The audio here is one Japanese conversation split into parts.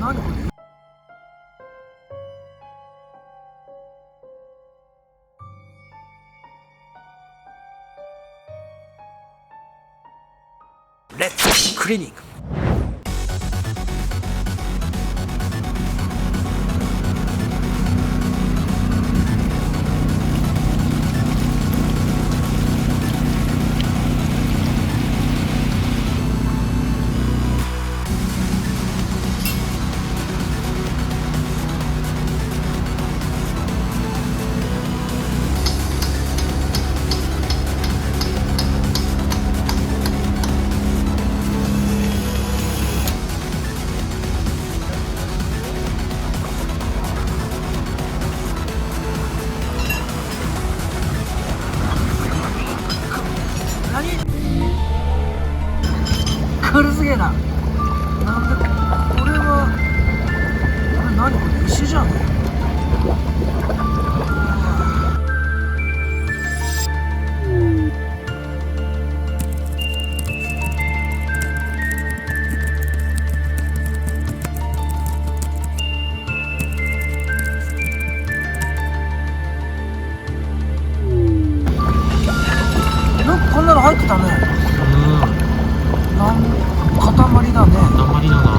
何これ。レッツクリニック。クールすげえな。なんでこれはこれ何これ石じゃねえ。なんかこんなの入ってたね。塊だね。塊だな。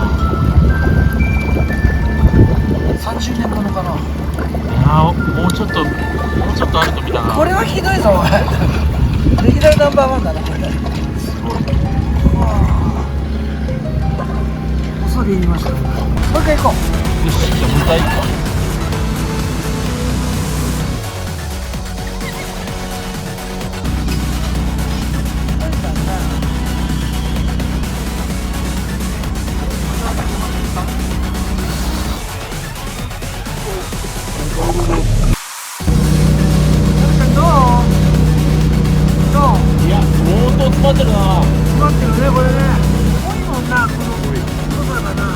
30年ものかな。いやー、もうちょっとあると見たな。これはひどいぞお前。歴代ナンバーワンだなこれ。すごい。うわー恐れ入りました。もう一回行こう。よし、じゃあもう一回行くか。いや、相当詰まってるな。詰まってるねこれね。多いもんなこの太さがな。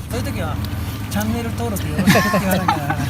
そういう時はチャンネル登録よろしくって言わなきゃならない。